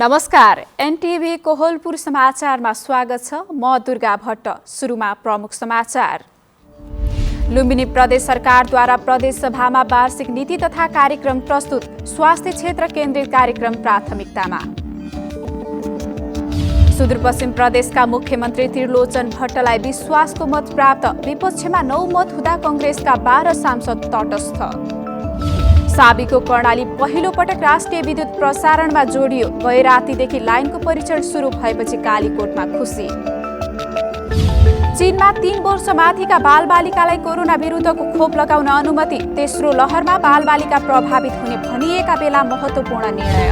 नमस्कार, एनटिभी कोहलपुर समाचारमा स्वागत छ। म दुर्गा भट्ट। सुरुमा प्रमुख समाचार। लुम्बिनी प्रदेश सरकारद्वारा प्रदेश सभामा वार्षिक नीति तथा कार्यक्रम प्रस्तुत। स्वास्थ्य क्षेत्र केन्द्रित कार्यक्रम प्राथमिकतामा। सुदूरपश्चिम प्रदेशका मुख्यमन्त्री त्रिलोचन भट्टलाई विश्वासको मत प्राप्त। विपक्षमा 9 मत हुँदा कांग्रेसका 12 सांसद तटस्थ। साबीको कर्णाली पहिलो पटक राष्ट्रिय विद्युत प्रसारणमा जोडियो। गए रातिदेखि लाइनको परीक्षण सुरु भएपछि कालीकोटमा खुसी। चीनमा 3 वर्ष माथिका बालबालिकालाई कोरोना विरुद्धको खोप लगाउन अनुमति। तेस्रो लहरमा बालबालिका प्रभावित हुने भनिएका बेला महत्त्वपूर्ण निर्णय।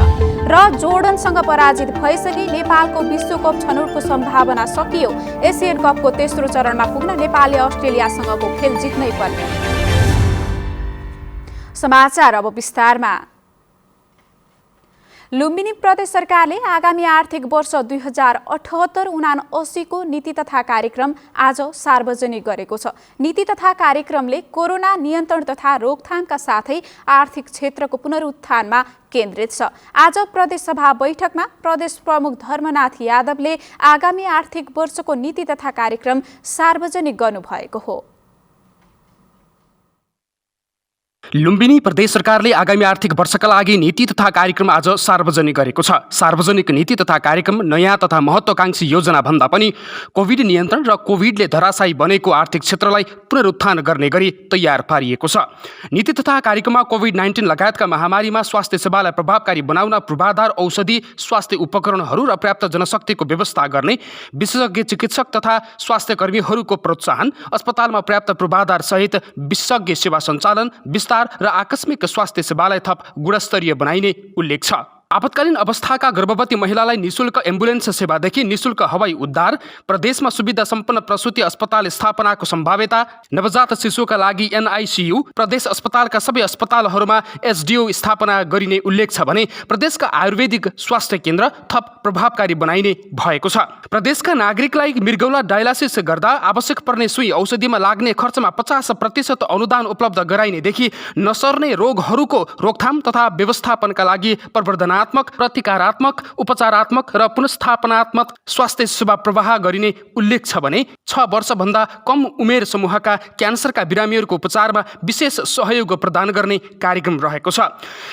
र जोर्डनसँग पराजित भइसकी नेपालको विश्वकप छनौटको सम्भावना सकियो। एसियन कपको तेस्रो चरणमा पुग्न नेपालले अस्ट्रेलियासँगको खेल जित्नै पर्ने। समाचार अब विस्तारमा। लुम्बिनी प्रदेश सरकारले आगामी आर्थिक वर्ष 2078-79 को नीति तथा कार्यक्रम आज सार्वजनिक गरेको छ। नीति तथा कार्यक्रमले कोरोना नियन्त्रण तथा रोकथामका साथै आर्थिक क्षेत्रको पुनरुत्थानमा केन्द्रित छ। आज प्रदेश सभा बैठकमा प्रदेश प्रमुख धर्मनाथ यादवले आगामी आर्थिक वर्षको नीति तथा कार्यक्रम सार्वजनिक गर्नुभएको हो। लुम्बिनी प्रदेश सरकारले आगामी आर्थिक वर्षका लागि नीति तथा कार्यक्रम आज सार्वजनिक गरेको छ। सार्वजनिक नीति तथा कार्यक्रम नयाँ तथा महत्त्वाकांक्षी योजना भन्दा पनि कोभिड नियन्त्रण र कोभिडले धराशायी बनेको आर्थिक क्षेत्रलाई पुनरुत्थान गर्ने गरी तयार पारिएको छ। नीति तथा कार्यक्रममा कोभिड-19 लगायतका महामारीमा स्वास्थ्य सेवालाई प्रभावकारी बनाउन पूर्वाधार औषधि, स्वास्थ्य उपकरणहरू र पर्याप्त जनशक्तिको व्यवस्था गर्ने, विशेषज्ञ चिकित्सक तथा स्वास्थ्य कर्मीहरूको प्रोत्साहन, अस्पतालमा पर्याप्त पूर्वाधार सहित विशेषज्ञ सेवा सञ्चालन, विस्तार र आकस्मिक स्वास्थ्य सेवालाई थप गुणस्तरीय बनाइने उल्लेख छ। आपतकालीन अवस्थाका गर्भवती महिलालाई निशुल्क एम्बुलेन्स सेवादेखि निशुल्क हवाई उद्धार, प्रदेशमा सुविधा सम्पन्न प्रसुति अस्पताल स्थापनाको सम्भाव्यता, नवजात शिशुका लागि NICU, प्रदेश अस्पतालका सबै अस्पतालहरूमा SDO स्थापना गरिने उल्लेख छ भने प्रदेशका आयुर्वेदिक स्वास्थ्य केन्द्र थप प्रभावकारी बनाइने भएको छ। प्रदेशका नागरिकलाई मृगौला डायलासिस गर्दा आवश्यक पर्ने सुई औषधिमा लाग्ने खर्चमा 50% अनुदान उपलब्ध गराइनेदेखि नसर्ने रोगहरूको रोकथाम तथा व्यवस्थापनका लागि प्रवर्धना प्रतिकारात्मक, उपचारात्मक र पुनर्स्थापनात्मक स्वास्थ्य सेवा प्रवाह गरिने उल्लेख छ भने 6 वर्षभन्दा कम उमेर समूहका क्यान्सरका बिरामीहरूको उपचारमा विशेष सहयोग प्रदान गर्ने कार्यक्रम रहेको छ।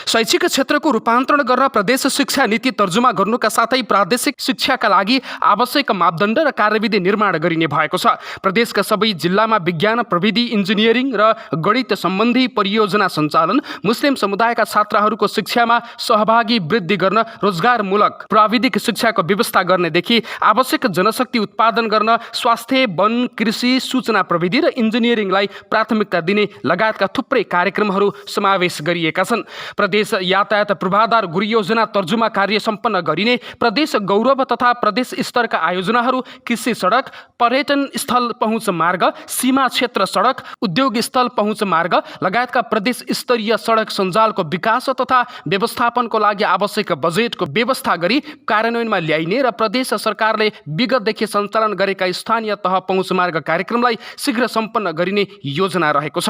शैक्षिक क्षेत्रको रूपान्तरण गर्न प्रदेश शिक्षा नीति तर्जुमा गर्नुका साथै प्रादेशिक शिक्षाका लागि आवश्यक मापदण्ड र कार्यविधि निर्माण गरिने भएको छ। प्रदेशका सबै जिल्लामा विज्ञान, प्रविधि, इन्जिनियरिङ र गणित सम्बन्धी परियोजना सञ्चालन, मुस्लिम समुदायका छात्राहरूको शिक्षामा सहभागी वृद्धि गर्न रोजगारमूलक प्राविधिक शिक्षाको व्यवस्था गर्नेदेखि आवश्यक जनशक्ति उत्पादन गर्न स्वास्थ्य, वन, कृषि, सूचना प्रविधि र इन्जिनियरिङलाई प्राथमिकता दिने लगायतका थुप्रै कार्यक्रमहरू समावेश गरिएका छन्। प्रदेश यातायात पूर्वाधार गुरुयोजना तर्जुमा कार्य सम्पन्न गरिने, प्रदेश गौरव तथा प्रदेश स्तरका आयोजनाहरू, कृषि सडक, पर्यटन स्थल पहुँच मार्ग, सीमा क्षेत्र सडक, उद्योग स्थल पहुँच मार्ग लगायतका प्रदेश स्तरीय सडक सञ्जालको विकास तथा व्यवस्थापनको लागि आवश्यक बजेटको व्यवस्था गरी कार्यान्वयनमा ल्याइने र प्रदेश सरकारले विगतदेखि सञ्चालन गरेका स्थानीय तह पहुँच मार्ग कार्यक्रमलाई शीघ्र सम्पन्न गरिने योजना रहेको छ।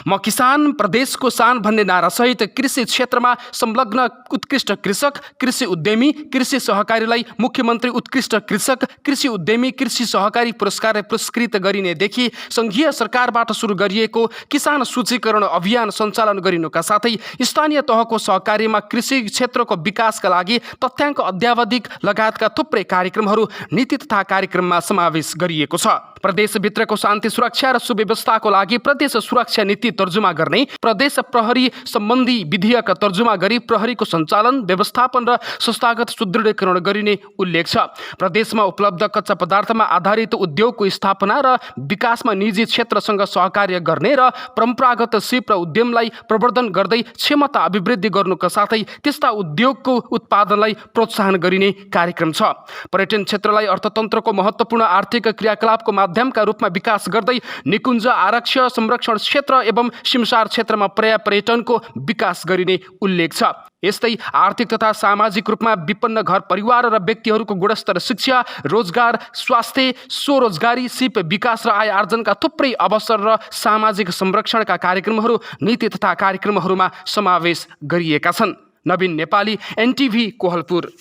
म किसान प्रदेशको शान भन्ने नारासहित कृषि क्षेत्रमा संलग्न उत्कृष्ट कृषक, कृषि उद्यमी, कृषि सहकारीलाई मुख्यमन्त्री उत्कृष्ट कृषक, कृषि उद्यमी, कृषि सहकारी पुरस्कारले पुरस्कृत गरिनेदेखि सङ्घीय सरकारबाट सुरु गरिएको किसान सूचीकरण अभियान सञ्चालन गरिनुका साथै स्थानीय तहको सहकारीमा कृषि क्षेत्रको विकासका लागि तथ्याङ्क अद्यावधिक लगायतका थुप्रै कार्यक्रमहरू नीति तथा कार्यक्रममा समावेश गरिएको छ। प्रदेशभित्रको शान्ति सुरक्षा र सुव्यवस्थाको लागि प्रदेश सुरक्षा नीति तर्जुमा गर्ने, प्रदेश प्रहरी सम्बन्धी विधेयक तर्जुमा गरी प्रहरीको सञ्चालन, व्यवस्थापन र संस्थागत सुदृढीकरण गरिने उल्लेख छ। प्रदेशमा उपलब्ध कच्चा पदार्थमा आधारित उद्योगको स्थापना र विकासमा निजी क्षेत्रसँग सहकार्य गर्ने र परम्परागत सिप र उद्यमलाई प्रवर्धन गर्दै क्षमता अभिवृद्धि गर्नुका साथै त्यस्ता उद्योगको उत्पादनलाई प्रोत्साहन गरिने कार्यक्रम छ। पर्यटन क्षेत्रलाई अर्थतन्त्रको महत्त्वपूर्ण आर्थिक क्रियाकलापको माध्यमका रूपमा विकास गर्दै निकुञ्ज, आरक्ष, संरक्षण क्षेत्र एवं सिमसार क्षेत्रमा पर्यटनको विकास गरिने उल्लेख छ। यस्तै आर्थिक तथा सामाजिक रूपमा विपन्न घर परिवार र व्यक्तिहरूको गुणस्तर शिक्षा, रोजगार, स्वास्थ्य, स्वरोजगारी, सिप विकास र आय आर्जनका थुप्रै अवसर र सामाजिक संरक्षणका कार्यक्रमहरू नीति तथा कार्यक्रमहरूमा समावेश गरिएका छन्। नवीन नेपाली, एनटिभी कोहलपुर।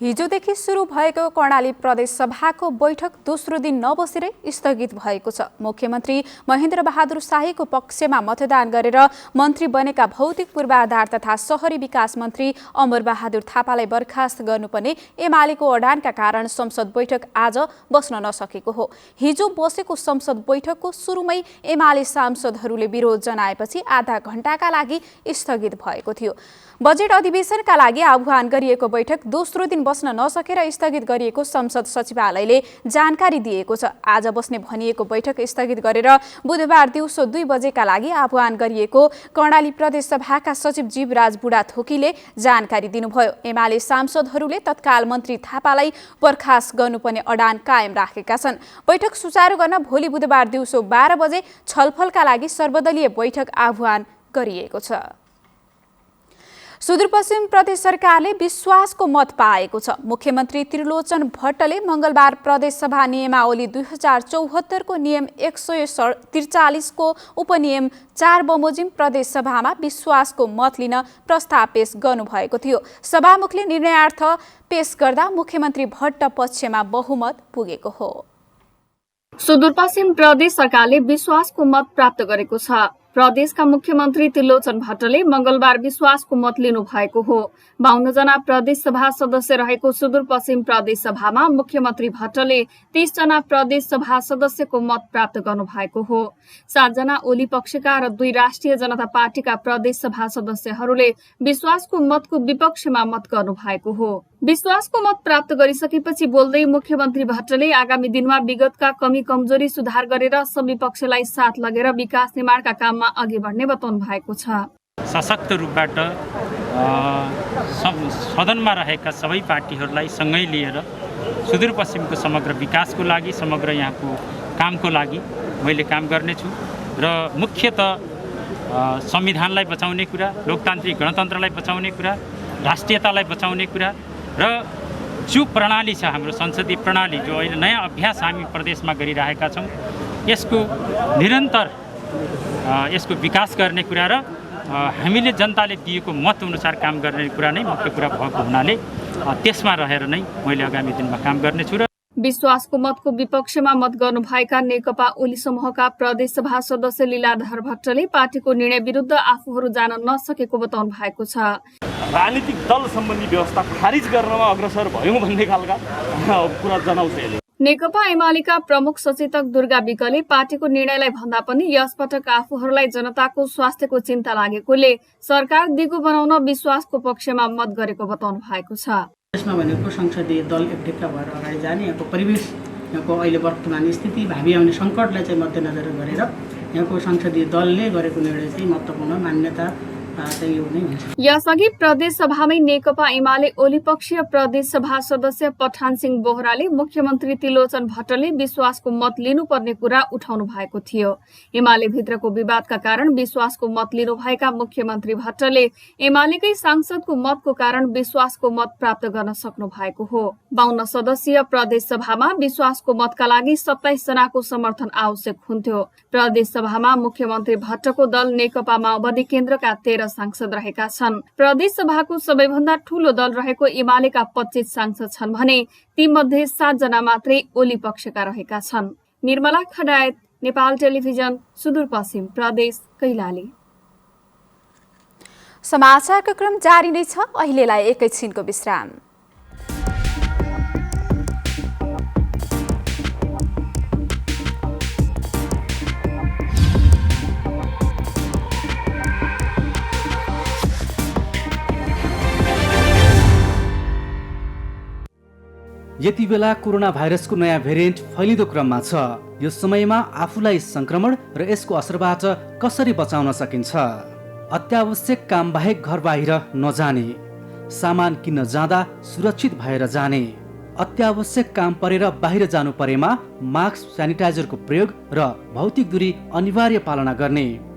हिजोदेखि सुरु भएको कर्णाली प्रदेश सभाको बैठक दोस्रो दिन नबसेरै स्थगित भएको छ। मुख्यमन्त्री महेन्द्र बहादुर शाहीको पक्षमा मतदान गरेर मन्त्री बनेका भौतिक पूर्वाधार तथा शहरी विकास मन्त्री अमर बहादुर थापालाई बर्खास्त गर्नुपर्ने एमालेको अडानका कारण संसद बैठक आज बस्न नसकेको हो। हिजो बसेको संसद बैठकको सुरुमै एमाले सांसदहरूले विरोध जनाएपछि आधा घण्टाका लागि स्थगित भएको थियो। बजेट अधिवेशनका लागि आह्वान गरिएको बैठक दोस्रो दिन बस्न नसकेर स्थगित गरिएको संसद सचिवालयले जानकारी दिएको छ। आज बस्ने भनिएको बैठक स्थगित गरेर बुधबार दिउँसो 2 बजेका लागि आह्वान गरिएको कर्णाली प्रदेश सभाका सचिव जीवराज बुढाथोकीले जानकारी दिनुभयो। एमाले सांसदहरूले तत्काल मन्त्री थापालाई बर्खास्त गर्नुपर्ने अडान कायम राखेका छन्। बैठक सुचारू गर्न भोलि बुधबार दिउँसो 12 बजे छलफलका लागि सर्वदलीय बैठक आह्वान गरिएको छ। सुदूरपश्चिम प्रदेश सरकारले विश्वासको मत पाएको छ। मुख्यमन्त्री त्रिलोचन भट्टले मंगलबार प्रदेश सभा नियमावली 2074 को नियम 143 को उपनियम 4 बमोजिम प्रदेश सभामा विश्वासको मत लिन प्रस्ताव पेश गर्नुभएको थियो। सभामुखले निर्णयार्थ पेश गर्दा मुख्यमन्त्री भट्ट पक्षमा बहुमत पुगेको हो। सुदूरपश्चिम प्रदेश सरकारले विश्वासको मत प्राप्त गरेको छ। प्रदेशका मुख्यमन्त्री त्रिलोचन भट्टले मंगलबार विश्वासको मत लिनु भएको हो। 52 जना प्रदेश सभा सदस्य रहेको सुदूरपश्चिम प्रदेश सभामा मुख्यमन्त्री भट्टले 30 जना प्रदेश सभा सदस्यको मत प्राप्त गर्नु भएको हो। 7 जना ओली पक्षका र 2 राष्ट्रिय जनता पार्टीका प्रदेश सभा सदस्यहरूले विश्वासको मतको विपक्षमा मत गर्नु भएको हो। विश्वासको मत प्राप्त गरिसकेपछि बोल्दै मुख्यमन्त्री भट्टले आगामी दिनमा विगतका कमी कमजोरी सुधार गरेर सबै पक्षलाई साथ लगेर विकास निर्माणका काममा अघि बढ्ने बताउनु भएको छ। सशक्त रूपबाट सदनमा रहेका सबै पार्टीहरूलाई सँगै लिएर सुदूरपश्चिमको समग्र विकासको लागि, समग्र यहाँको कामको लागि मैले काम गर्नेछु र मुख्यतः संविधानलाई बचाउने कुरा, लोकतान्त्रिक गणतन्त्रलाई बचाउने कुरा, राष्ट्रियतालाई बचाउने कुरा र जो प्रणाली छ हाम्रो संसदीय प्रणाली, जो अहिले नयाँ अभ्यास हामी प्रदेशमा गरिरहेका छौँ, यसको निरन्तर यसको विकास गर्ने कुरा र हामीले जनताले दिएको मत अनुसार काम गर्ने कुरा नै मुख्य कुरा भएको हुनाले त्यसमा रहेर नै मैले आगामी दिनमा काम गर्नेछु। र विश्वासको मतको विपक्षमा मत गर्नुभएका नेकपा ओली समूहका प्रदेश सभा सदस्य लीलाधर भट्टले पार्टीको निर्णय विरुद्ध आफूहरू जान नसकेको बताउनु भएको छ। राजनीतिक दल सम्बन्धी व्यवस्था खारिज गर्नमा अग्रसर भयौं भन्ने खालका कुरा जनाउँछ यसले। नेकपा एमालेका प्रमुख सचेतक दुर्गा विकले पार्टीको निर्णयलाई भन्दा पनि यसपटक आफूहरूलाई जनताको स्वास्थ्यको चिन्ता लागेकोले सरकार दिगो बनाउन विश्वासको पक्षमा मत गरेको बताउनु भएको छ। यसमा भनेको संसदीय दल एकढिक्का भएर अगाडि जाने, यहाँको परिवेश, यहाँको अहिले वर्तमान स्थिति, भावी आउने सङ्कटलाई चाहिँ मध्यनजर गरेर यहाँको संसदीय दलले गरेको निर्णय चाहिँ महत्त्वपूर्ण मान्यता चाहिँ यो नै हुन्छ। यसअघि प्रदेश सभामै नेकपा एमाले ओली पक्षीय प्रदेश सभा सदस्य पठान सिंह बोहराले मुख्यमन्त्री त्रिलोचन भट्टले विश्वासको मत लिनुपर्ने कुरा उठाउनु भएको थियो। एमाले भित्रको विवादका कारण विश्वासको मत लिनुभएका मुख्यमन्त्री भट्टले एमालेकै सांसदको मतको कारण विश्वासको मत प्राप्त गर्न सक्नु भएको हो। 52 सदस्यीय प्रदेश सभामा विश्वासको मतका लागि 27 जनाको समर्थन आवश्यक हुन्थ्यो। प्रदेश सभामा मुख्यमन्त्री भट्टको दल नेकपा माओवादी केन्द्रका 13 सांसद रहेका छन्। प्रदेश सभाको सबैभन्दा ठूलो दल रहेको एमालेका 25 सांसद छन् भने तीमध्ये 7 जना मात्रै ओली पक्षका रहेका छन्। निर्मला खडायत, नेपाल टेलिभिजन, सुदूरपश्चिम प्रदेश, कैलाली। समाचारको क्रम जारी नै छ। अहिलेलाई एकैछिनको विश्राम। यति बेला कोरोना भाइरसको नयाँ भेरिएन्ट फैलिँदो क्रममा छ। यो समयमा आफूलाई संक्रमण र यसको असरबाट कसरी बचाउन सकिन्छ? अत्यावश्यक काम बाहेक घर बाहिर नजाने, सामान किन्न जाँदा सुरक्षित भएर जाने, अत्यावश्यक काम परेर बाहिर जानु परेमा मास्क, स्यानिटाइजरको प्रयोग र भौतिक दूरी अनिवार्य पालना गर्ने,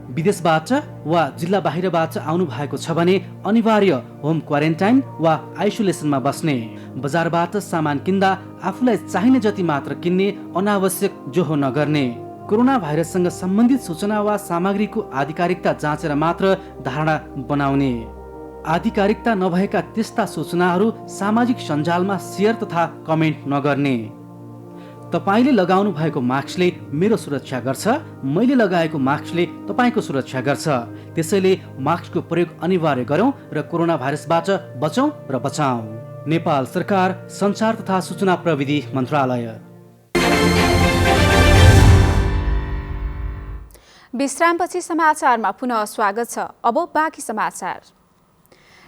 विदेशबाट वा जिल्ला बाहिरबाट आउनु भएको छ भने अनिवार्य होम क्वारेन्टाइन वा आइसोलेसनमा बस्ने, बजारबाट सामान किन्दा आफूलाई चाहिने जति मात्र किन्ने, अनावश्यक जोहो नगर्ने, कोरोना भाइरससँग सम्बन्धित सूचना वा सामग्रीको आधिकारिकता जाँचेर मात्र धारणा बनाउने, आधिकारिकता नभएका त्यस्ता सूचनाहरू सामाजिक सञ्जालमा सेयर तथा कमेन्ट नगर्ने। तपाईले लगाउनु भएको मास्कले मेरो सुरक्षा गर्छ, मैले लगाएको मास्कले तपाईको सुरक्षा गर्छ। त्यसैले मास्कको प्रयोग अनिवार्य गरौँ र कोरोना भाइरसबाट बचौँ र बचाऊ। नेपाल सरकार सञ्चार तथा सूचना प्रविधि मन्त्रालय। विश्रामपछि समाचारमा पुनः स्वागत छ। अब बाँकी समाचार।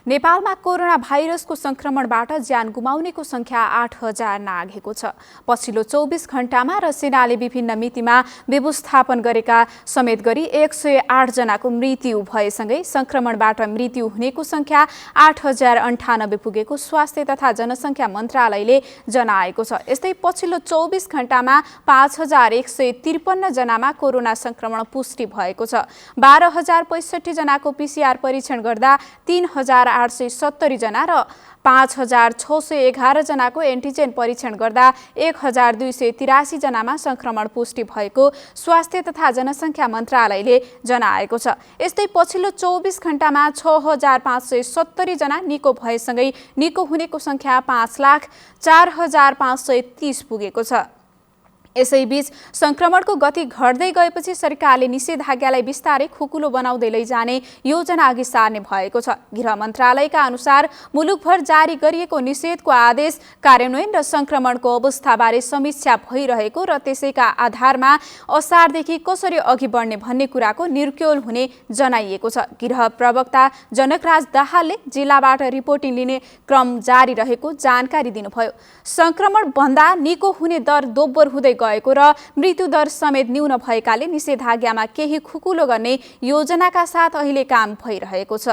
नेपालमा कोरोना भाइरसको संक्रमणबाट ज्यान गुमाउनेको संख्या 8,000 नाघेको छ। पछिल्लो 24 घण्टामा र सेनाले विभिन्न मितिमा व्यवस्थापन गरेका समेत गरी 108 जनाको मृत्यु भएसँगै संक्रमणबाट मृत्यु हुनेको संख्या 8,098 पुगेको स्वास्थ्य तथा जनसङ्ख्या मन्त्रालयले जनाएको छ। यस्तै पछिल्लो 24 घण्टामा 5,153 जनामा कोरोना संक्रमण पुष्टि भएको छ। 12,065 जनाको PCR परीक्षण गर्दा 3,870 जना र 5,611 जनाको एन्टिजेन परीक्षण गर्दा 1,283 जनामा संक्रमण पुष्टि भएको स्वास्थ्य तथा जनसङ्ख्या मन्त्रालयले जनाएको छ। यस्तै पछिल्लो 24 घण्टामा 6,570 जना निको भएसँगै निको हुनेको संख्या 5,04,530 पुगेको छ। यसैबीच संक्रमणको गति घट्दै गएपछि सरकारले निषेधाज्ञालाई बिस्तारै खुकुलो बनाउँदै लैजाने योजना अघि सार्ने भएको छ। गृह मन्त्रालयका अनुसार मुलुकभर जारी गरिएको निषेधको आदेश कार्यान्वयन र संक्रमणको अवस्थाबारे समीक्षा भइरहेको र त्यसैका आधारमा असारदेखि कसरी अघि बढ्ने भन्ने कुराको निर्क्योल हुने जनाइएको छ। गृह प्रवक्ता जनकराज दाहालले जिल्लाबाट रिपोर्टिङ लिने क्रम जारी रहेको जानकारी दिनुभयो। संक्रमण भन्दा निको हुने दर दोब्बर हुँदै गएको र मृत्युदर समेत न्यून भएकाले निषेधाज्ञामा केही खुकुलो गर्ने योजनाका साथ अहिले काम भइरहेको छ।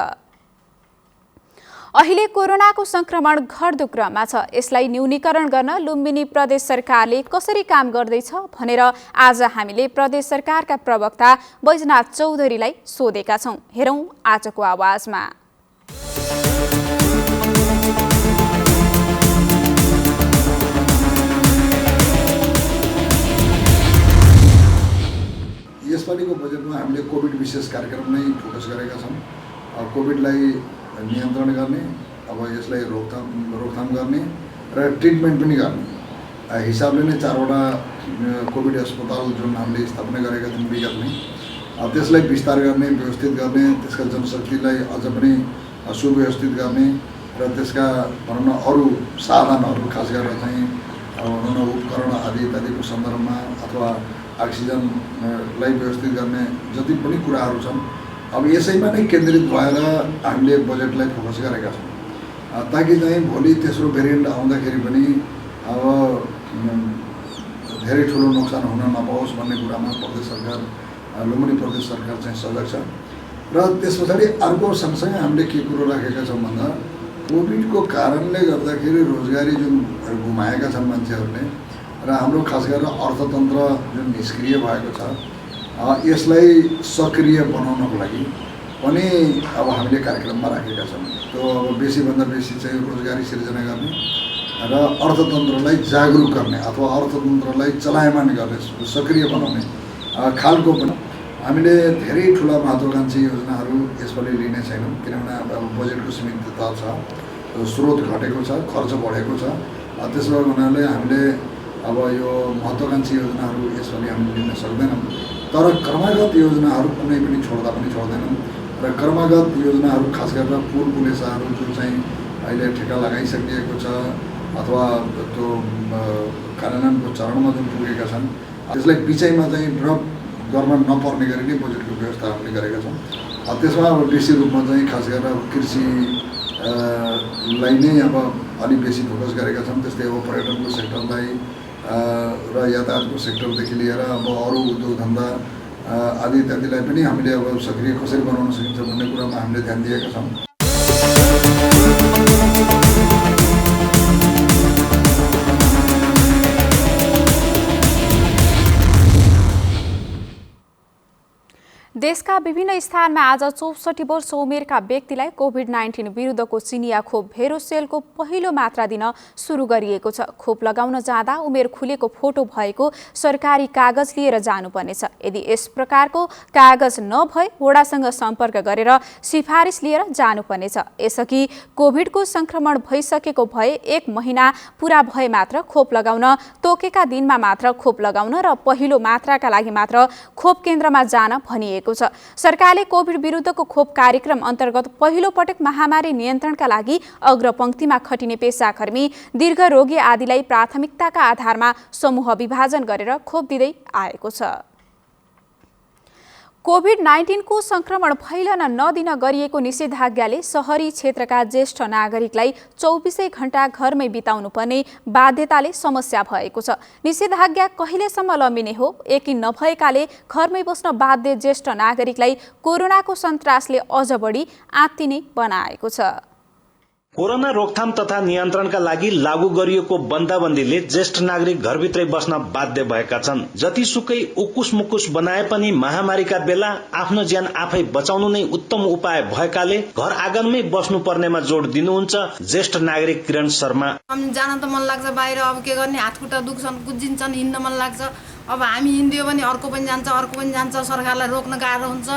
अहिले कोरोनाको संक्रमण घट्दो क्रममा छ। यसलाई न्यूनीकरण गर्न लुम्बिनी प्रदेश सरकारले कसरी काम गर्दैछ भनेर आज हामीले प्रदेश सरकारका प्रवक्ता बैजनाथ चौधरीलाई सोधेका छौं। हेरौं आजको आवाजमा। यसपालिको बजेटमा हामीले कोभिड विशेष कार्यक्रम नै फोकस गरेका छौँ। कोभिडलाई नियन्त्रण गर्ने, अब यसलाई रोकथाम गर्ने र ट्रिटमेन्ट पनि गर्ने हिसाबले नै 4वटा कोभिड अस्पताल जुन हामीले स्थापना गरेका छौँ विगतमै, त्यसलाई विस्तार गर्ने, व्यवस्थित गर्ने, त्यसका जनशक्तिलाई अझ पनि सुव्यवस्थित गर्ने र त्यसका भनौँ न अरू साधनहरू खास गरेर चाहिँ उपकरण आदि इत्यादिको सन्दर्भमा अथवा अक्सिजनलाई व्यवस्थित गर्ने जति पनि कुराहरू छन् अब यसैमा नै केन्द्रित भएर हामीले बजेटलाई फोकस गरेका छौँ, ताकि चाहिँ भोलि तेस्रो भेरिएन्ट आउँदाखेरि पनि अब धेरै ठुलो नोक्सान हुन नपाओस् भन्ने कुरामा प्रदेश सरकार, लुम्बिनी प्रदेश सरकार चाहिँ सजग छ। र त्यस पछाडि अर्को सँगसँगै हामीले के कुरो राखेका छौँ भन्दा कोभिडको कारणले गर्दाखेरि रोजगारी जुन गुमाएका छन् मान्छेहरूले र हाम्रो खास गरेर अर्थतन्त्र जुन निष्क्रिय भएको छ यसलाई सक्रिय बनाउनको लागि पनि अब हामीले कार्यक्रममा राखेका छौँ। त्यो अब बेसीभन्दा बेसी चाहिँ रोजगारी सिर्जना गर्ने र अर्थतन्त्रलाई जागरुक गर्ने अथवा अर्थतन्त्रलाई चलायमान गर्ने, सक्रिय बनाउने खालको पनि हामीले धेरै ठुला महत्त्वाकांक्षी योजनाहरू यसपालि लिने छैनौँ, किनभने अब बजेटको सीमितता छ, स्रोत घटेको छ, खर्च बढेको छ। त्यसो हुनाले हामीले अब यो महत्त्वाकांक्षी योजनाहरू यसपालि हामीले लिन सक्दैनौँ। तर क्रमागत योजनाहरू कुनै पनि छोड्दैनौँ र क्रमागत योजनाहरू खास गरेर पुल पुलेसाहरू जुन चाहिँ अहिले ठेक्का लगाइसकिएको छ अथवा त्यो कार्यान्वयनको चरणमा जुन पुगेका छन् त्यसलाई बिचैमा चाहिँ ड्रप गर्न नपर्ने गरी नै बजेटको व्यवस्था हामीले गरेका छौँ। त्यसमा अब बेसी रूपमा चाहिँ खास गरेर कृषिलाई नै अब अलिक बेसी फोकस गरेका छौँ। त्यस्तै अब पर्यटनको सेक्टरलाई र यातायातको सेक्टरदेखि लिएर अब अरू उद्योग धन्दा आदि इत्यादिलाई पनि हामीले अब सक्रिय कसरी बनाउन सकिन्छ भन्ने कुरामा हामीले ध्यान दिएका छौँ। देशका विभिन्न स्थानमा आज 64 वर्ष उमेरका व्यक्तिलाई कोभिड-19 विरुद्धको चिनिया खोप भेरोसेलको पहिलो मात्रा दिन सुरु गरिएको छ। खोप लगाउन जाँदा उमेर खुलेको फोटो भएको सरकारी कागज लिएर जानुपर्नेछ। यदि यस प्रकारको कागज नभए वडासँग सम्पर्क गरेर सिफारिस लिएर जानुपर्नेछ। यसअघि कोभिडको संक्रमण भइसकेको भए 1 महिना पूरा भए मात्र खोप लगाउन, तोकेका दिनमा मात्र खोप लगाउन र पहिलो मात्राका लागि मात्र खोप केन्द्रमा जान भनिएको छ। सरकारले कोभिड विरुद्धको खोप कार्यक्रम अन्तर्गत पहिलो पटक महामारी नियन्त्रणका लागि अग्रपंक्तिमा खटिने पेसाकर्मी, दीर्घरोगी आदिलाई प्राथमिकताका आधारमा समूह विभाजन गरेर खोप दिँदै आएको छ। कोभिड-19 को संक्रमण फैलन नदिन गरिएको निषेधाज्ञाले शहरी क्षेत्रका ज्येष्ठ नागरिकलाई 24 घण्टा घरमै बिताउनु पर्ने बाध्यताले समस्या भएको छ। निषेधाज्ञा कहिलेसम्म लम्बिने हो? यकिन नभएकाले घरमै बस्न बाध्य ज्येष्ठ नागरिकलाई कोरोनाको सन्तासले अझ बढी आत्तिने बनाएको छ। कोरोना रोकथाम तथा नियन्त्रणका लागि लागू गरिएको बन्दाबन्दीले ज्येष्ठ नागरिक घरभित्रै बस्न बाध्य भएका छन्। जतिसुकै उकुस मुकुस बनाए पनि महामारीका बेला आफ्नो ज्यान आफै बचाउनु नै उत्तम उपाय भएकाले घर आँगनमै बस्नु पर्नेमा जोड दिनुहुन्छ ज्येष्ठ नागरिक किरण शर्मा। जान त मन लाग्छ बाहिर, अब के गर्ने, हातखुट्टा दुख्छन्, कुजिन्छन्, हिँड्न मन लाग्छ। अब हामी हिँडिदियो भने अर्को पनि जान्छ, सरकारलाई रोक्न गाह्रो हुन्छ।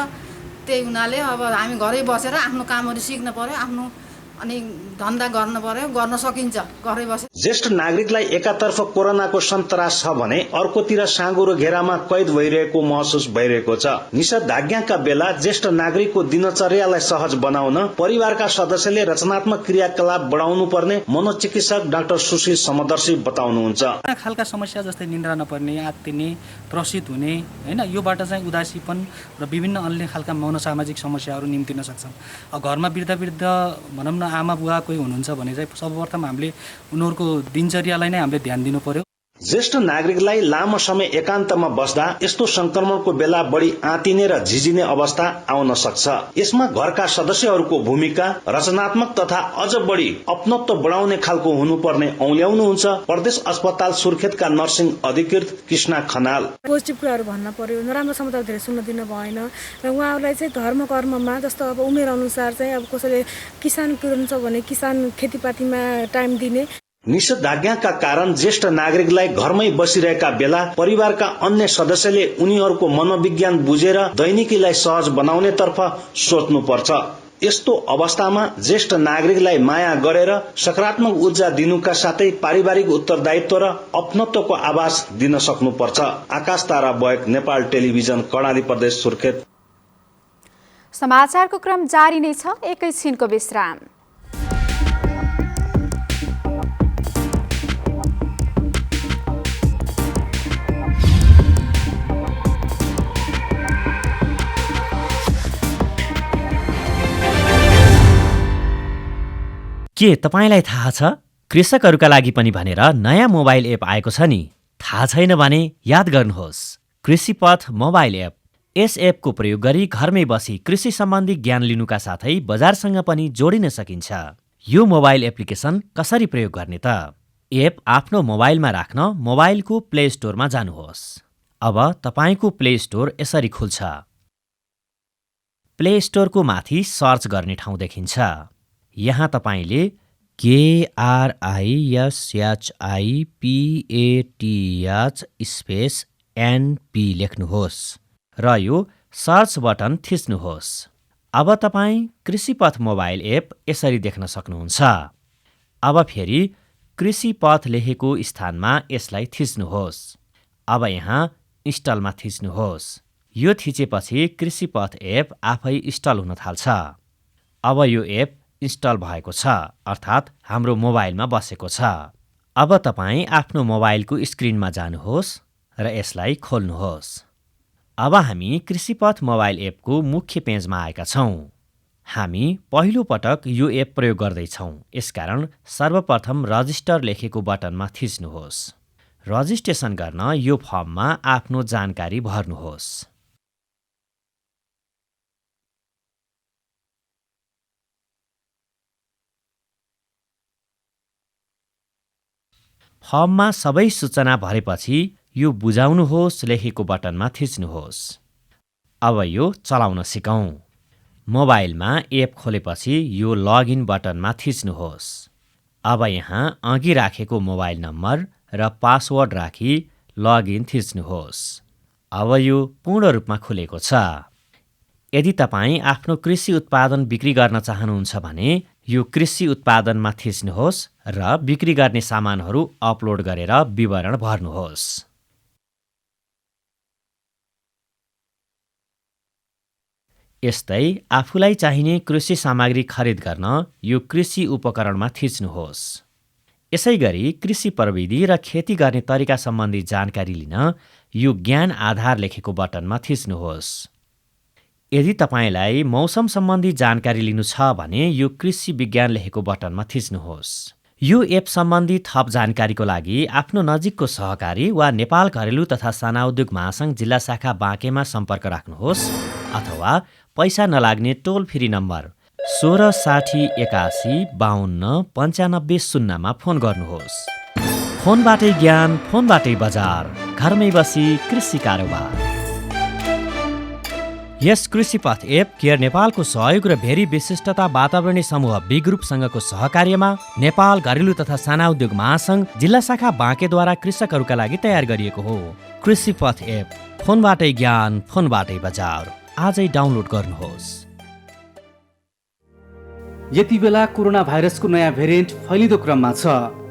त्यही हुनाले अब हामी घरै बसेर आफ्नो कामहरू सिक्न पर्यो, आफ्नो अनि धन्दा गर्न पर्यो, गर्न सकिन्छ घरै बसेर। ज्येष्ठ नागरिकलाई एकातर्फ कोरोनाको सन्तास छ भने अर्कोतिर साँगुरो घेरामा कैद भइरहेको महसुस भइरहेको छ। निषेधाज्ञाका बेला ज्येष्ठ नागरिकको दिनचर्यालाई सहज बनाउन परिवारका सदस्यले रचनात्मक क्रियाकलाप बढाउनु पर्ने मनोचिकित्सक डाक्टर सुशील समदर्शी बताउनुहुन्छ। खालका समस्या जस्तै निन्द्रा नपर्ने, आत्तिने, त्रसित हुने, हैन, योबाट चाहिँ उदासीपन र विभिन्न अन्य खालका मनोसामाजिक समस्याहरू निम्तिन सक्छन्। घरमा वृद्ध भनौँ न आमा बुवा कोही हुनुहुन्छ भने चाहिँ सर्वप्रथम हामीले उनीहरूको दिनचर्यालाई नै हामीले ध्यान दिनु पर्यो। ज्येष्ठ नागरिकलाई लामो समय एकान्तमा बस्दा यस्तो संक्रमणको बेला बढी आँतिने र झिझिने अवस्था आउन सक्छ। यसमा घरका सदस्यहरूको भूमिका रचनात्मक तथा अझ बढी अपनत्व बढाउने खालको हुनुपर्ने औल्याउनुहुन्छ प्रदेश अस्पताल सुर्खेतका नर्सिङ अधिकृत कृष्णा खनाल। पोजिटिभ कुराहरू भन्न पर्यो, नराम्रो समाचार धेरै सुन्न दिनु भएन र उहाँहरूलाई चाहिँ धर्म कर्ममा जस्तो अब उमेर अनुसार चाहिँ अब कसैले किसान हुनुहुन्छ भने किसान खेतीपातीमा टाइम दिने। निषेधाज्ञाका कारण ज्येष्ठ नागरिकलाई घरमै बसिरहेका बेला परिवारका अन्य सदस्यले उनीहरूको मनोविज्ञान बुझेर दैनिकीलाई सहज बनाउनेतर्फ सोच्नुपर्छ। यस्तो अवस्थामा ज्येष्ठ नागरिकलाई माया गरेर सकारात्मक ऊर्जा दिनुका साथै पारिवारिक उत्तरदायित्व र अपनत्वको आभास दिन सक्नुपर्छ। आकाश तारा बयक, नेपाल टेलिभिजन, कर्णाली प्रदेश, सुर्खेत। समाचारको क्रम जारी नै छ, एकैछिनको विश्राम। के तपाईलाई थाहा छ? कृषकहरूका लागि पनि भनेर नयाँ मोबाइल एप आएको छ नि। थाहा छैन भने याद गर्नुहोस्, कृषिपथ मोबाइल एप। यस एपको प्रयोग गरी घरमै बसी कृषि सम्बन्धी ज्ञान लिनुका साथै बजारसँग पनि जोडिन सकिन्छ। यो मोबाइल एप्लिकेसन कसरी प्रयोग गर्ने त? एप आफ्नो मोबाइलमा राख्न मोबाइलको प्ले स्टोरमा जानुहोस्। अब तपाईको प्ले स्टोर यसरी खुल्छ। प्ले स्टोरको माथि सर्च गर्ने ठाउँ देखिन्छ। यहाँ तपाईले KRISHIPATH स्पेस NP लेख्नुहोस् र यो सर्च बटन थिच्नुहोस्। अब तपाईँ कृषिपथ मोबाइल एप यसरी देख्न सक्नुहुन्छ। अब फेरि कृषिपथ लेखेको स्थानमा यसलाई थिच्नुहोस्। अब यहाँ इन्स्टलमा थिच्नुहोस्। यो थिचेपछि कृषिपथ एप आफै इन्स्टल हुन थाल्छ। अब यो एप इन्स्टल भएको छ, अर्थात् हाम्रो मोबाइलमा बसेको छ। अब तपाईँ आफ्नो मोबाइलको स्क्रिनमा जानुहोस् र यसलाई खोल्नुहोस्। अब हामी कृषिपथ मोबाइल एपको मुख्य पेजमा आएका छौँ। हामी पहिलो पटक यो एप प्रयोग गर्दैछौँ, यसकारण सर्वप्रथम रजिस्टर लेखेको बटनमा थिच्नुहोस्। रजिस्ट्रेसन गर्न यो फर्ममा आफ्नो जानकारी भर्नुहोस्। फर्ममा सबै सूचना भरेपछि यो बुझाउनुहोस् लेखेको बटनमा थिच्नुहोस्। अब यो चलाउन सिकौँ। मोबाइलमा एप खोलेपछि यो लगइन बटनमा थिच्नुहोस्। अब यहाँ अघि राखेको मोबाइल नम्बर र पासवर्ड राखी लगइन थिच्नुहोस्। अब यो पूर्ण रूपमा खुलेको छ। यदि तपाईँ आफ्नो कृषि उत्पादन बिक्री गर्न चाहनुहुन्छ भने यो कृषि उत्पादनमा थिच्नुहोस् र बिक्री गर्ने सामानहरू अपलोड गरेर विवरण भर्नुहोस्। यस्तै आफूलाई चाहिने कृषि सामग्री खरिद गर्न यो कृषि उपकरणमा थिच्नुहोस्। यसै गरी कृषि प्रविधि र खेती गर्ने तरिका सम्बन्धी जानकारी लिन यो ज्ञान आधार लेखेको बटनमा थिच्नुहोस्। यदि तपाईँलाई मौसम सम्बन्धी जानकारी लिनु छ भने यो कृषि विज्ञान लेखेको बटनमा थिच्नुहोस्। यो एप सम्बन्धी थप जानकारीको लागि आफ्नो नजिकको सहकारी वा नेपाल घरेलु तथा साना उद्योग महासंघ जिल्ला शाखा बाँकेमा सम्पर्क राख्नुहोस् अथवा पैसा नलाग्ने टोल फ्री नम्बर 16 60 81 52 95 0 मा फोन गर्नुहोस्। फोनबाटै ज्ञान, फोनबाटै बजार, घरमै बसी कृषि कारोबार। यस कृषिपथ एप केयर नेपालको सहयोग र भेरी विशिष्टता वातावरणीय समूह बी ग्रुपसँगको सहकार्यमा नेपाल घरेलु तथा साना उद्योग महासंघ जिल्ला शाखा बाँकेद्वारा कृषकहरूका लागि तयार गरिएको हो। कृषिपथ एप, फोनबाटै ज्ञान, फोनबाटै बजार। आजै डाउनलोड गर्नुहोस्। यति बेला कोरोना भाइरसको नयाँ भेरिएन्ट फैलिँदो क्रममा छ।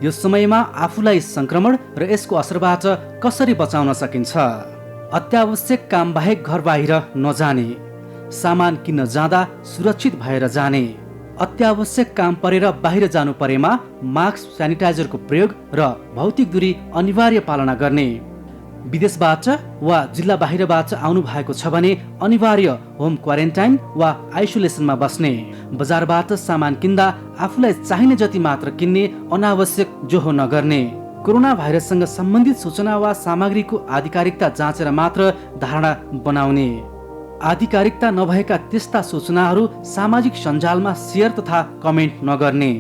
यो समयमा आफूलाई संक्रमण र यसको असरबाट कसरी बचाउन सकिन्छ? अत्यावश्यक काम बाहेक घर बाहिर नजाने, सामान किन्न जाँदा सुरक्षित भएर जाने, अत्यावश्यक काम परेर बाहिर जानु परेमा मास्क, सेनिटाइजरको प्रयोग र भौतिक दूरी अनिवार्य पालना गर्ने, विदेशबाट वा जिल्ला बाहिरबाट आउनु भएको छ भने अनिवार्य होम क्वारेन्टाइन वा आइसोलेसनमा बस्ने, बजारबाट सामान किन्दा आफूलाई चाहिने जति मात्र किन्ने, अनावश्यक जोहो नगर्ने, कोरोना भाइरससँग सम्बन्धित सूचना वा सामग्रीको आधिकारिकता जाँचेर मात्र धारणा बनाउने, आधिकारिकता नभएका त्यस्ता सूचनाहरू सामाजिक सञ्जालमा सेयर तथा कमेन्ट नगर्ने।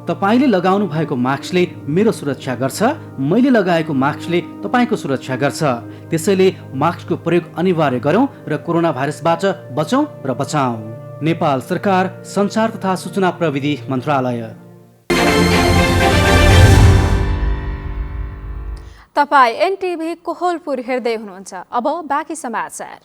तपाईले लगाउनु भएको मास्कले मेरो सुरक्षा गर्छ, मैले लगाएको मास्कले तपाईको सुरक्षा गर्छ। त्यसैले मास्कको प्रयोग अनिवार्य गरौँ र कोरोना भाइरसबाट बचौँ र बचाऊ। नेपाल सरकार, सञ्चार तथा सूचना प्रविधि मन्त्रालय। तपाईँ एनटिभी कोहलपुर हेर्दै हुनुहुन्छ। अब बाँकी समाचार।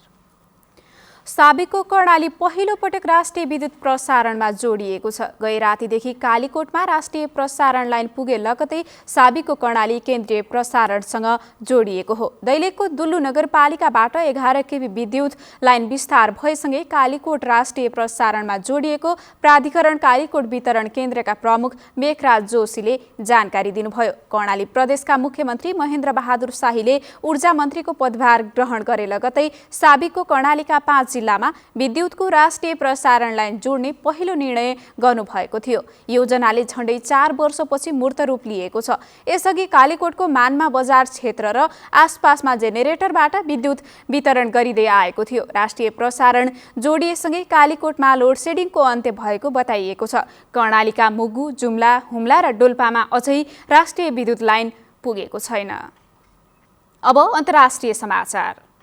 साबिकको कर्णाली पहिलो पटक राष्ट्रिय विद्युत प्रसारणमा जोडिएको छ। गै रातिदेखि कालीकोटमा राष्ट्रिय प्रसारण लाइन पुगे लगतै साबिकको कर्णाली केन्द्रीय प्रसारणसँग जोडिएको हो। दैलेखको दुल्लु नगरपालिकाबाट 11 केबी विद्युत लाइन विस्तार भएसँगै कालीकोट राष्ट्रिय प्रसारणमा जोडिएको प्राधिकरण कालीकोट वितरण केन्द्रका प्रमुख मेघराज जोशीले जानकारी दिनुभयो। कर्णाली प्रदेशका मुख्यमन्त्री महेन्द्र बहादुर शाहीले ऊर्जा मन्त्रीको पदभार ग्रहण गरे लगतै साबिकको कर्णालीका 5 जिल्लामा विद्युतको राष्ट्रिय प्रसारण लाइन जोड्ने पहिलो निर्णय गर्नुभएको थियो। योजनाले झण्डै 4 वर्षपछि मूर्त रूप लिएको छ। यसअघि कालीकोटको मानमा बजार क्षेत्र र आसपासमा जेनेरेटरबाट विद्युत वितरण गरिँदै आएको थियो। राष्ट्रिय प्रसारण जोडिएसँगै कालीकोटमा लोडसेडिङको अन्त्य भएको बताइएको छ। कर्णालीका मुगु, जुम्ला, हुम्ला र डोल्पामा अझै राष्ट्रिय विद्युत लाइन पुगेको छैन। अब अन्तर्राष्ट्रिय समाचार।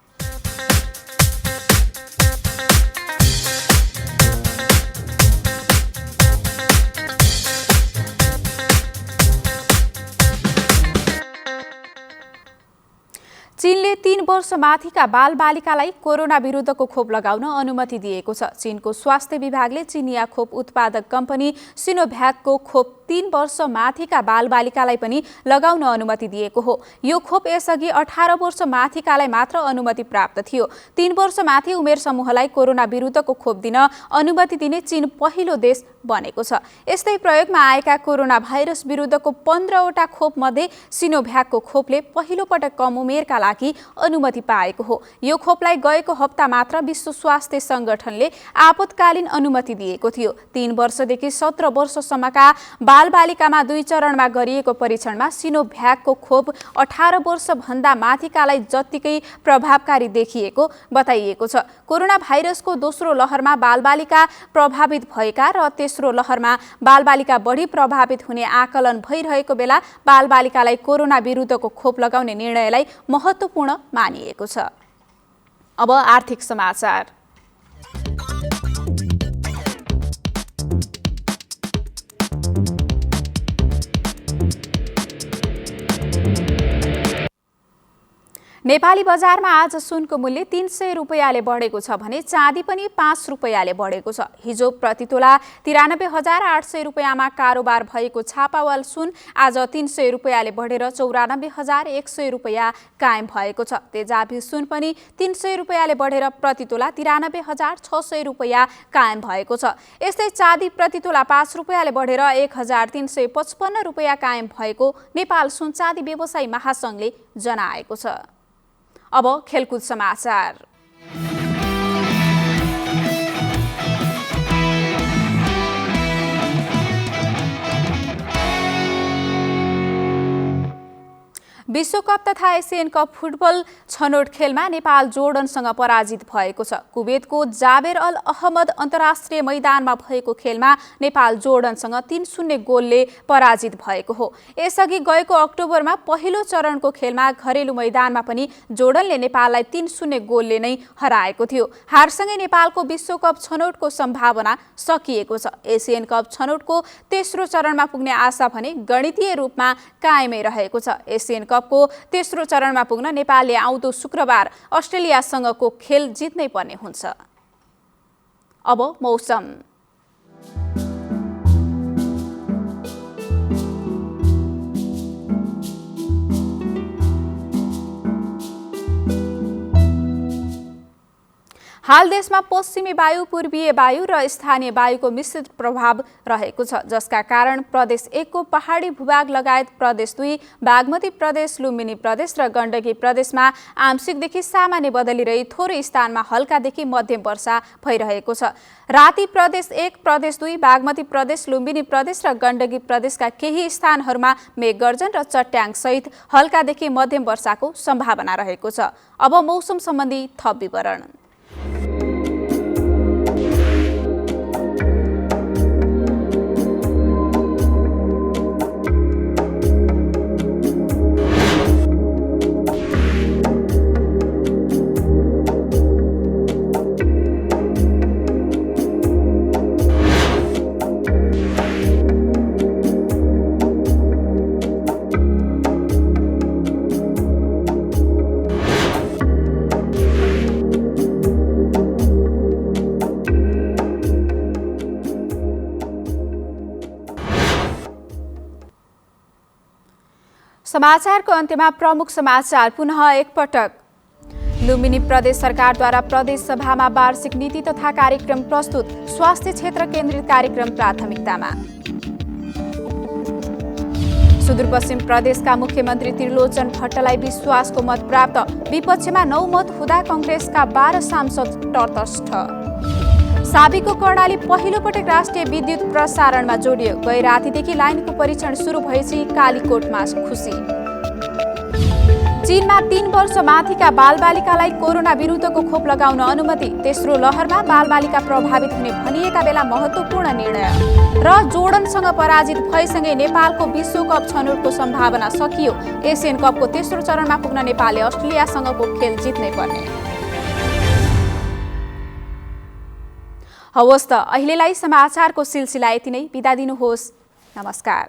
चीनले 3 वर्ष माथिका बालबालिकालाई कोरोना विरुद्धको खोप लगाउन अनुमति दिएको छ। चीनको स्वास्थ्य विभागले चिनिया खोप उत्पादक कम्पनी सिनोभ्याकको खोप 3 वर्ष माथिका बालबालिकालाई पनि लगाउन अनुमति दिएको हो। यो खोप यसअघि 18 वर्ष माथिकालाई मात्र अनुमति प्राप्त थियो। 3 वर्ष माथि उमेर समूहलाई कोरोना विरुद्धको खोप दिन अनुमति दिने चीन पहिलो देश बनेको छ। यस्तै प्रयोगमा आएका कोरोना भाइरस विरुद्धको 15वटा खोप मध्ये सिनोभ्याकको खोपले पहिलो पटक कम उमेरका लागि अनुमति पाएको हो। यो खोपलाई गएको हप्ता मात्र विश्व स्वास्थ्य संगठनले आपतकालीन अनुमति दिएको थियो। 3 वर्षदेखि 17 वर्षसम्मका बालबालिकामा 2 चरणमा गरिएको परीक्षणमा सिनोभ्याकको खोप 18 वर्षभन्दा माथिकालाई जत्तिकै प्रभावकारी देखिएको बताइएको छ। कोरोना भाइरसको दोस्रो लहरमा बालबालिका प्रभावित भएका र तेस्रो लहरमा बालबालिका बढी प्रभावित हुने आकलन भइरहेको बेला बालबालिकालाई कोरोना विरुद्धको खोप लगाउने निर्णयलाई महत्त्वपूर्ण मानिएको छ। अब आर्थिक समाचार। नेपाली बजारमा आज सुनको मूल्य 300 रुपैयाँले बढेको छ भने चाँदी पनि 5 रुपैयाँले बढेको छ। हिजो प्रतितोला 93,800 रुपैयाँमा कारोबार भएको छापावाल सुन आज 300 रुपैयाँले बढेर 94,100 रुपैयाँ कायम भएको छ। तेजाबी सुन पनि 300 रुपैयाँले बढेर प्रतितोला 93,600 रुपैयाँ कायम भएको छ। यस्तै चाँदी प्रतितोला 5 रुपैयाँले बढेर 1,355 रुपैयाँ कायम भएको नेपाल सुन चाँदी व्यवसायी महासंघले जनाएको छ। अब खेलकुद समाचार। विश्वकप तथा एसियन कप फुटबल छनौट खेलमा नेपाल जोर्डनसँग पराजित भएको छ। कुवेतको जाबेर अल अहमद अन्तर्राष्ट्रिय मैदानमा भएको खेलमा नेपाल जोर्डनसँग 3-0 गोलले पराजित भएको हो। यसअघि गएको अक्टोबरमा पहिलो चरणको खेलमा घरेलु मैदानमा पनि जोर्डनले नेपाललाई 3-0 गोलले नै हराएको थियो। हारसँगै नेपालको विश्वकप छनौटको सम्भावना सकिएको छ। एसियन कप छनौटको तेस्रो चरणमा पुग्ने आशा भने गणितीय रूपमा कायमै रहेको छ। एसियन कपको तेस्रो चरणमा पुग्न नेपालले आउँदो शुक्रबार अस्ट्रेलियासँगको खेल जित्नै पर्ने हुन्छ। अब मौसम। हाल देशमा पश्चिमी वायु, पूर्वीय वायु र स्थानीय वायुको मिश्रित प्रभाव रहेको छ, जसका कारण प्रदेश 1 को पहाडी भूभाग लगायत प्रदेश 2, बागमती प्रदेश, लुम्बिनी प्रदेश र गण्डकी प्रदेशमा आंशिकदेखि सामान्य बदली रही थोरै स्थानमा हल्कादेखि मध्यम वर्षा भइरहेको छ। राति प्रदेश 1, प्रदेश 2, बागमती प्रदेश, लुम्बिनी प्रदेश र गण्डकी प्रदेशका केही स्थानहरूमा मेघगर्जन र चट्याङ सहित हल्कादेखि मध्यम वर्षाको सम्भावना रहेको छ। अब मौसम सम्बन्धी थप विवरण। समाचारको अन्त्यमा प्रमुख समाचार पुनः एकपटक। लुम्बिनी प्रदेश सरकारद्वारा प्रदेश सभामा वार्षिक नीति तथा कार्यक्रम प्रस्तुत, स्वास्थ्य क्षेत्र केन्द्रित कार्यक्रम प्राथमिकतामा। सुदूरपश्चिम प्रदेशका मुख्यमन्त्री त्रिलोचन भट्टलाई विश्वासको मत प्राप्त, विपक्षमा 9 मत हुँदा कांग्रेसका 12 सांसद तटस्थ। साबीको कर्णाली पहिलो पटक राष्ट्रिय विद्युत प्रसारणमा जोडियो, गै रातिदेखि लाइनको परीक्षण सुरु भएपछि कालीकोटमा खुसी। चीनमा 3 वर्ष माथिका बालबालिकालाई कोरोना विरुद्धको खोप लगाउन अनुमति, तेस्रो लहरमा बालबालिका प्रभावित हुने भनिएका बेला महत्त्वपूर्ण निर्णय। र जोर्डनसँग पराजित भएसँगै नेपालको विश्वकप छनौटको सम्भावना सकियो। एसियन कपको तेस्रो चरणमा पुग्न नेपालले अस्ट्रेलियासँगको खेल जित्नै पर्ने। हवस् त अहिलेलाई समाचारको सिलसिला यति नै। बिदा दिनुहोस्। नमस्कार।